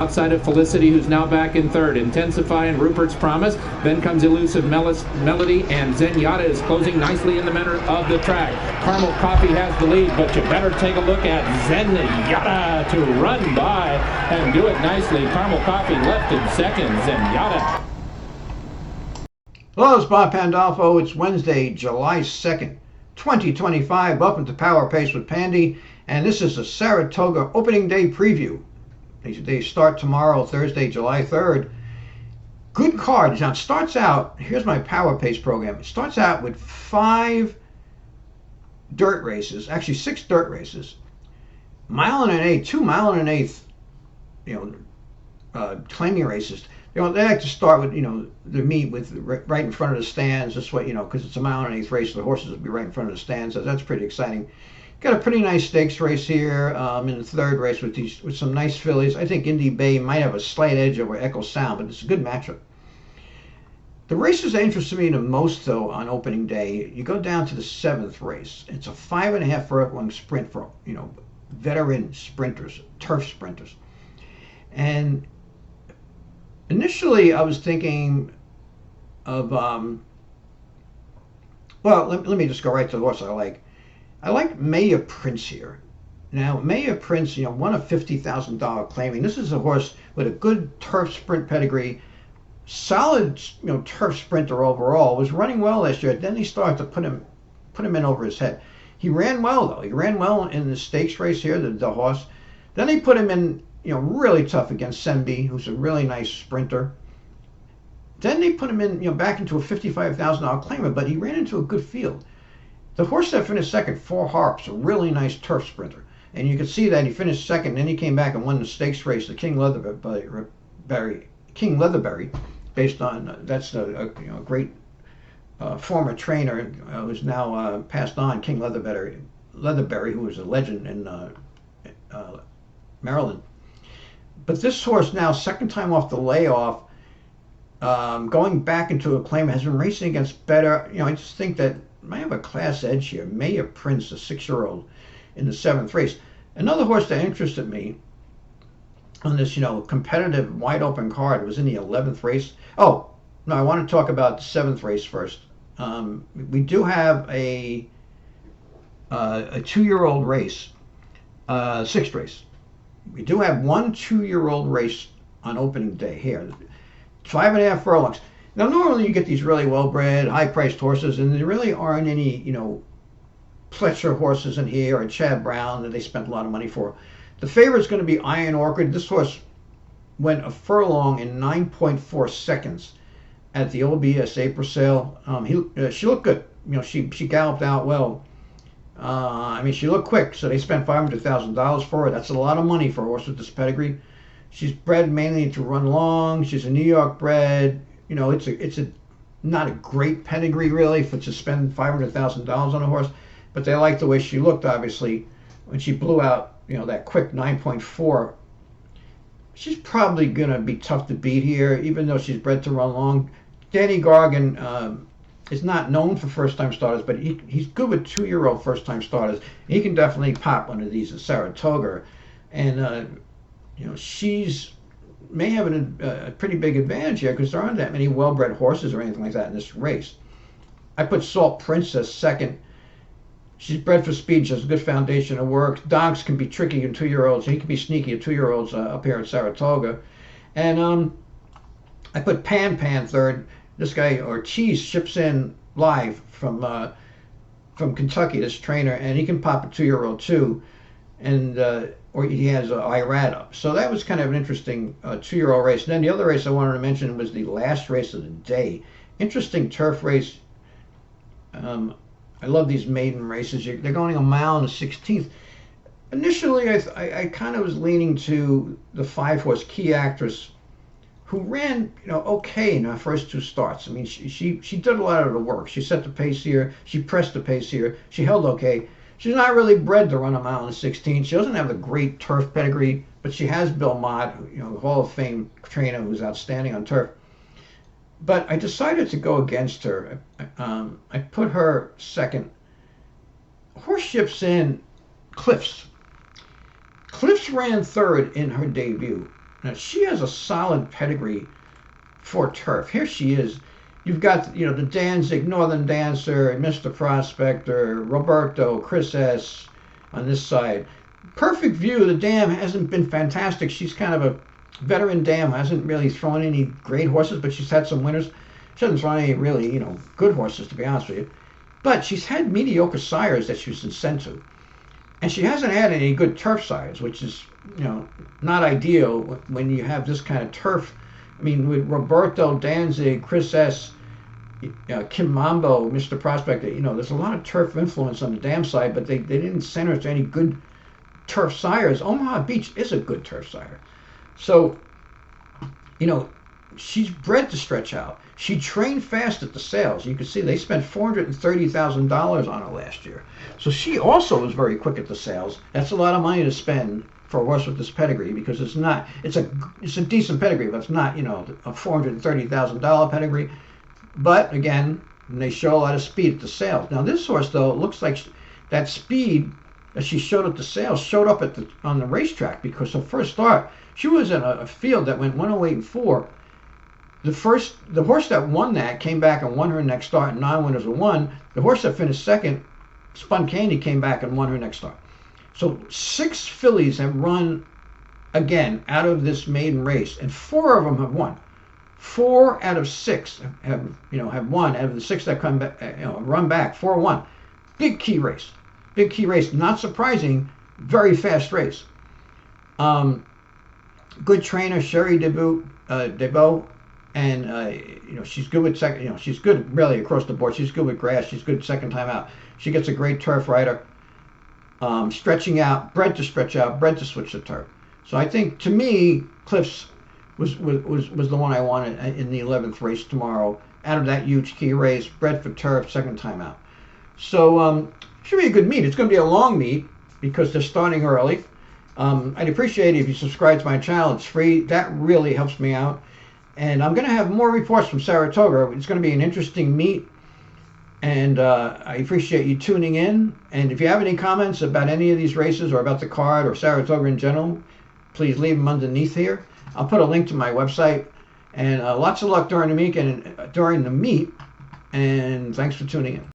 Outside of Felicity, who's now back in third. Intensify and Rupert's Promise. Then comes Elusive Melody, and Zenyatta is closing nicely in the middle of the track. Caramel Coffee has the lead, but you better take a look at Zenyatta to run by and do it nicely. Caramel Coffee left in second. Zenyatta. Hello, it's Bob Pandolfo. It's Wednesday, July 2nd, 2025. Welcome to Power Pace with Pandy, and this is a Saratoga opening day preview. They start tomorrow, Thursday, July 3rd. Good cards. Now, it starts out, here's my Power Pace program. It starts out with 5 dirt races, actually 6 dirt races. Mile and an eighth, 2 mile and an eighth, claiming races. They like to start with, the meet with right in front of the stands. This way, because it's a mile and an eighth race, the horses will be right in front of the stands. So that's pretty exciting. Got a pretty nice stakes race here in the third race with some nice fillies. I think Indy Bay might have a slight edge over Echo Sound, but it's a good matchup. The races that interest me the most, though, on opening day, you go down to the 7th race. It's a 5.5 furlong sprint for veteran sprinters, turf sprinters. And initially, I was thinking of let me just go right to the horse I like. I like Maya Prince here. Now, Maya Prince, won a $50,000 claiming. This is a horse with a good turf sprint pedigree, solid, turf sprinter overall. Was running well last year. Then he started to put him in over his head. He ran well though. He ran well in the stakes race here, the horse. Then they put him in, really tough against Sembi, who's a really nice sprinter. Then they put him in, back into a $55,000 claimant, but he ran into a good field. The horse that finished second, 4 Harps, a really nice turf sprinter. And you could see that he finished second, then he came back and won the stakes race, the King Leatherberry, based on, that's a great former trainer who's now passed on, King Leatherberry, who was a legend in Maryland. But this horse now, second time off the layoff, going back into a claim, has been racing against better, I just think that might have a class edge here. Maya Prince, a 6-year-old in the 7th race. Another horse that interested me on this, competitive wide open card was in the 11th race. Oh, no, I want to talk about the 7th race first. We do have a 2-year-old race, 6th race. We do have one 2-year-old race on opening day here. 5.5 furlongs. Now, normally you get these really well-bred, high-priced horses, and there really aren't any, Pletcher horses in here or Chad Brown that they spent a lot of money for. The favorite's going to be Iron Orchid. This horse went a furlong in 9.4 seconds at the OBS April sale. She looked good. She galloped out well. She looked quick, so they spent $500,000 for her. That's a lot of money for a horse with this pedigree. She's bred mainly to run long. She's a New York bred. It's not a great pedigree really to spend $500,000 on a horse, but they like the way she looked. Obviously, when she blew out, that quick 9.4, she's probably gonna be tough to beat here, even though she's bred to run long. Danny Gargan is not known for first-time starters, but he's good with 2-year-old first-time starters. He can definitely pop one of these at Saratoga, and she's may have a pretty big advantage here because there aren't that many well-bred horses or anything like that in this race. I put Salt Princess second. She's bred for speed. She has a good foundation of work. Donks can be tricky in 2-year-olds. He can be sneaky in 2-year-olds up here at Saratoga. And I put Pan third. This guy Ortiz ships in live from Kentucky, this trainer, and he can pop a 2-year-old too. And or he has Irad up. So that was kind of an interesting 2-year-old race. And then the other race I wanted to mention was the last race of the day. Interesting turf race. I love these maiden races. They're going a mile and a 16th. Initially, I kind of was leaning to the 5-horse Key Actress, who ran okay in her first 2 starts. She did a lot of the work. She set the pace here. She pressed the pace here. She held okay. She's not really bred to run a mile and 16. She doesn't have a great turf pedigree, but she has Bill Mott, Hall of Fame trainer who's outstanding on turf. But I decided to go against her. I put her second. Horse ships in Cliffs. Cliffs ran third in her debut. Now, she has a solid pedigree for turf. Here she is. You've got, the Danzig, Northern Dancer, Mr. Prospector, Roberto, Chris S. on this side. Perfect View, the dam hasn't been fantastic. She's kind of a veteran dam, hasn't really thrown any great horses, but she's had some winners. She hasn't thrown any really, good horses, to be honest with you. But she's had mediocre sires that she was sent to. And she hasn't had any good turf sires, which is, not ideal when you have this kind of turf. I mean, with Roberto, Danzig, Chris S., Kim Mambo, Mr. Prospector, there's a lot of turf influence on the dam side, but they didn't send her to any good turf sires. Omaha Beach is a good turf sire. So, she's bred to stretch out. She trained fast at the sales. You can see they spent $430,000 on her last year. So she also was very quick at the sales. That's a lot of money to spend for a horse with this pedigree, because it's a decent pedigree, but it's not, a $430,000 pedigree. But again, they show a lot of speed at the sales. Now this horse, though, it looks like that speed that she showed at the sales showed up on the racetrack, because her first start, she was in a field that went 108-4. The horse that won that came back and won her next start, and 9 winners were won. The horse that finished second, Spun Candy, came back and won her next start. So 6 fillies have run again out of this maiden race, and 4 of them have won. 4 out of 6 have won. Out of the 6 that come back, run back, 4 won. Big key race. Not surprising. Very fast race. Good trainer, Sherry Debeau, and she's good with second. She's good really across the board. She's good with grass. She's good second time out. She gets a great turf rider. Stretching out, bred to stretch out, bred to switch the turf. So I think, to me, Cliff's was the one I wanted in the 11th race tomorrow, out of that huge key race, bred for turf, second time out. So should be a good meet. It's going to be a long meet because they're starting early. I'd appreciate it if you subscribe to my channel. It's free. That really helps me out. And I'm going to have more reports from Saratoga. It's going to be an interesting meet. And I appreciate you tuning in. And if you have any comments about any of these races or about the card or Saratoga in general, please leave them underneath here. I'll put a link to my website. And lots of luck during the meet. And thanks for tuning in.